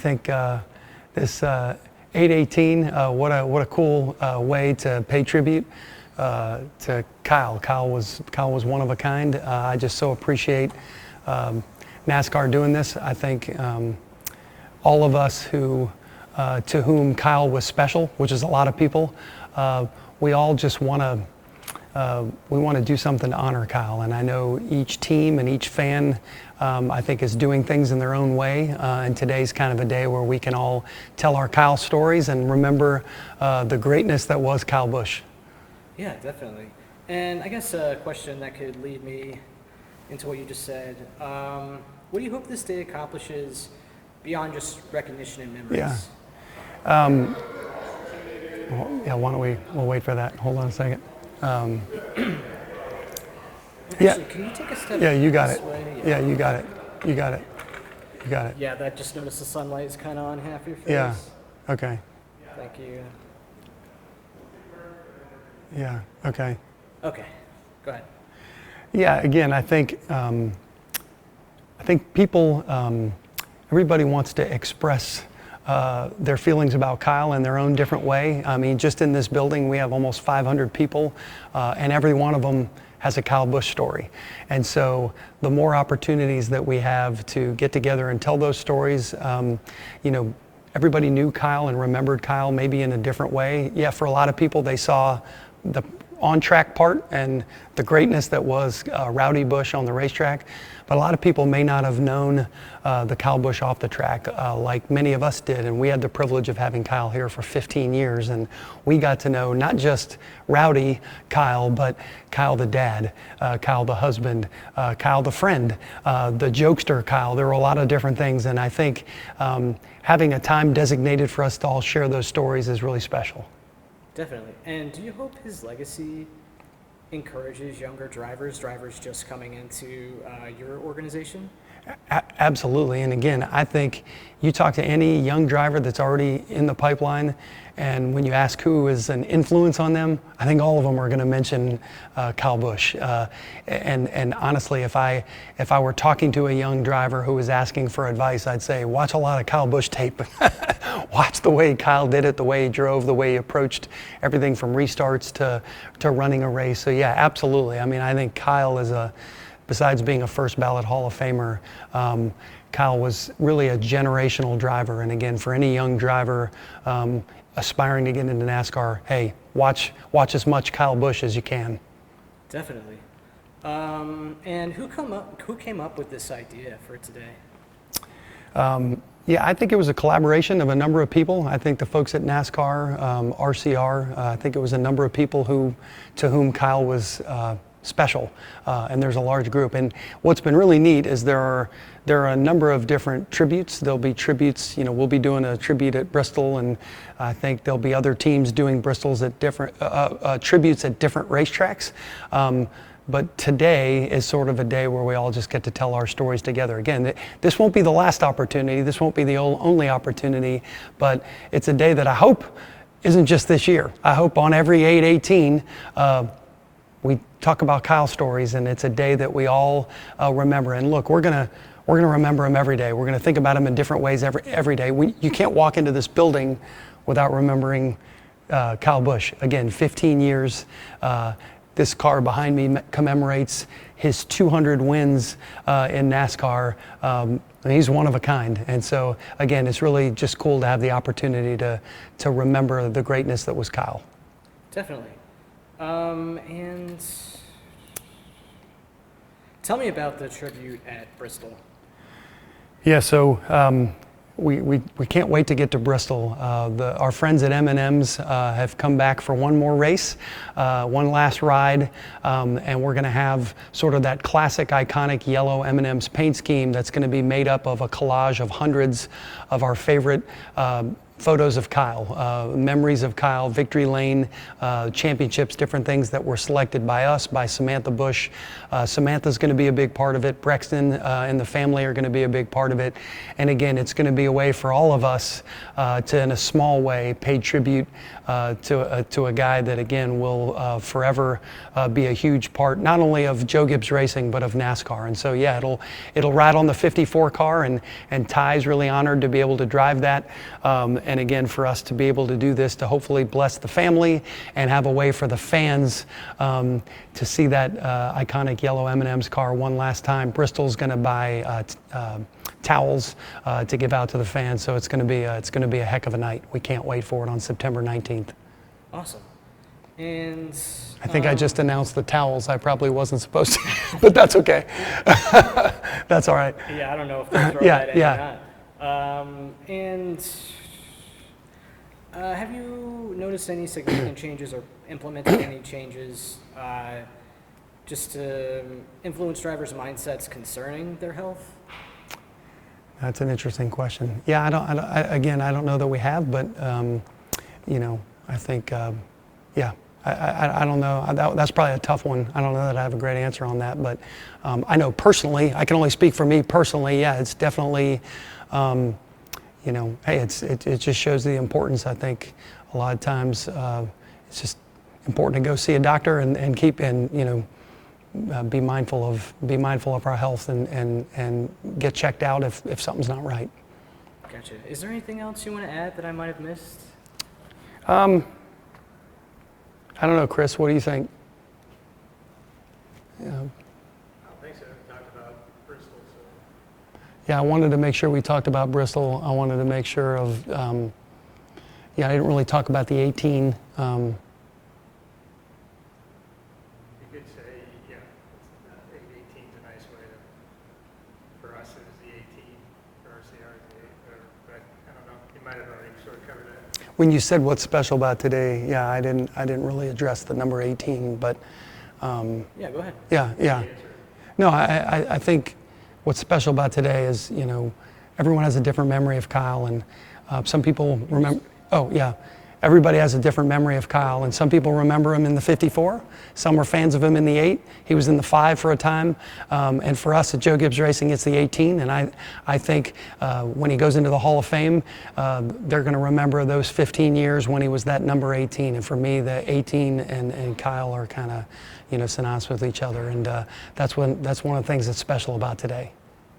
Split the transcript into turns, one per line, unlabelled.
I think this 818, what a cool way to pay tribute to Kyle. Kyle was one of a kind. I just so appreciate NASCAR doing this. I think all of us who to whom Kyle was special, which is a lot of people, we all just want to do something to honor Kyle. And I know each team and each fan, I think, is doing things in their own way. And today's kind of a day where we can all tell our Kyle stories and remember the greatness that was Kyle Busch.
Yeah, definitely. And I guess a question that could lead me into what you just said. What do you hope this day accomplishes beyond just recognition and memories?
Yeah. Yeah, why don't we'll wait for that. Hold on a second.
Actually,
Yeah.
Can you take a step
Yeah, you got
this
it.
way?
Yeah, you got it. You got it. You got it.
Yeah, that just noticed the sunlight is kind of on half your face.
Yeah. Okay.
Thank you.
Yeah. Okay.
Okay, go ahead.
Yeah. Again, I think people, everybody wants to express their feelings about Kyle in their own different way. I mean, just in this building, we have almost 500 people, and every one of them has a Kyle Busch story. And so the more opportunities that we have to get together and tell those stories, you know, everybody knew Kyle and remembered Kyle maybe in a different way. Yeah, for a lot of people, they saw the on-track part and the greatness that was Rowdy Busch on the racetrack. But a lot of people may not have known the Kyle Busch off the track like many of us did. And we had the privilege of having Kyle here for 15 years. And we got to know not just Rowdy Kyle, but Kyle the dad, Kyle the husband, Kyle the friend, the jokester Kyle. There were a lot of different things. And I think having a time designated for us to all share those stories is really special.
Definitely. And do you hope his legacy encourages younger drivers just coming into your organization?
Absolutely. And again, I think you talk to any young driver that's already in the pipeline, and when you ask who is an influence on them, I think all of them are going to mention Kyle Busch. And honestly, if I were talking to a young driver who was asking for advice, I'd say, watch a lot of Kyle Busch tape. Watch the way Kyle did it, the way he drove, the way he approached everything from restarts to running a race. So yeah, absolutely. I mean, I think Kyle is besides being a first ballot Hall of Famer, Kyle was really a generational driver. And again, for any young driver aspiring to get into NASCAR, hey, watch as much Kyle Busch as you can.
Definitely. And who came up with this idea for today?
Yeah, I think it was a collaboration of a number of people. I think the folks at NASCAR, RCR, I think it was a number of people to whom Kyle was special, and there's a large group. And what's been really neat is there are a number of different tributes. There'll be tributes, you know, we'll be doing a tribute at Bristol, and I think there'll be other teams doing Bristols at different tributes at different racetracks. But today is sort of a day where we all just get to tell our stories together. Again, this won't be the last opportunity. This won't be the only opportunity, but it's a day that I hope isn't just this year. I hope on every 818, we talk about Kyle stories, and it's a day that we all remember. And look, we're gonna remember him every day. We're gonna think about him in different ways every day. You can't walk into this building without remembering Kyle Busch. Again, 15 years. This car behind me commemorates his 200 wins in NASCAR. He's one of a kind. And so, again, it's really just cool to have the opportunity to remember the greatness that was Kyle.
Definitely. And tell me about the tribute at Bristol.
Yeah, so we can't wait to get to Bristol. Our friends at M&M's have come back for one more race, one last ride, and we're going to have sort of that classic, iconic yellow M&M's paint scheme that's going to be made up of a collage of hundreds of our favorite photos of Kyle, memories of Kyle, victory lane, championships, different things that were selected by us, by Samantha Busch. Samantha's going to be a big part of it. Brexton and the family are going to be a big part of it. And again, it's going to be a way for all of us to, in a small way, pay tribute to a guy that, again, will forever be a huge part, not only of Joe Gibbs Racing, but of NASCAR. And so, yeah, it'll ride on the 54 car, and Ty's really honored to be able to drive that. And again, for us to be able to do this, to hopefully bless the family and have a way for the fans to see that iconic yellow M&M's car one last time. Bristol's going to buy towels to give out to the fans, so it's going to be a heck of a night. We can't wait for it on September 19th.
Awesome. And
I think I just announced the towels. I probably wasn't supposed to, but that's okay. That's all right.
Yeah, I don't know if they'll throw
Yeah,
that in
yeah.
or not. And have you noticed any significant changes or implemented any changes just to influence drivers' mindsets concerning their health?
That's an interesting question. Yeah, I don't know that we have, but you know, I think, yeah, I don't know. That's probably a tough one. I don't know that I have a great answer on that, but I know personally, I can only speak for me personally. Yeah, it's definitely, you know, hey, it just shows the importance. I think a lot of times it's just important to go see a doctor and keep, and you know, be mindful of our health and get checked out if something's not right.
Gotcha. Is there anything else you want to add that I might have missed?
I don't know, Chris. What do you think? Yeah.
I don't think so. We talked about Bristol. So.
Yeah, I wanted to make sure we talked about Bristol. I wanted to make sure of. Yeah, I didn't really talk about the 18.
You could say, yeah, 18 is a nice way to. For us, it was the 18. For RCR, but I don't know. You might have already sort of covered that.
When you said what's special about today, yeah, I didn't really address the number 18, but.
Yeah, go ahead.
Yeah. No, I think what's special about today is, you know, everyone has a different memory of Kyle, and some people remember. Oh yeah, everybody has a different memory of Kyle, and some people remember him in the 54. Some were fans of him in the 8. He was in the 5 for a time, and for us at Joe Gibbs Racing, it's the 18. And I think when he goes into the Hall of Fame, they're going to remember those 15 years when he was that number 18. And for me, the 18 and Kyle are kind of, you know, synonymous with each other, and that's one of the things that's special about today.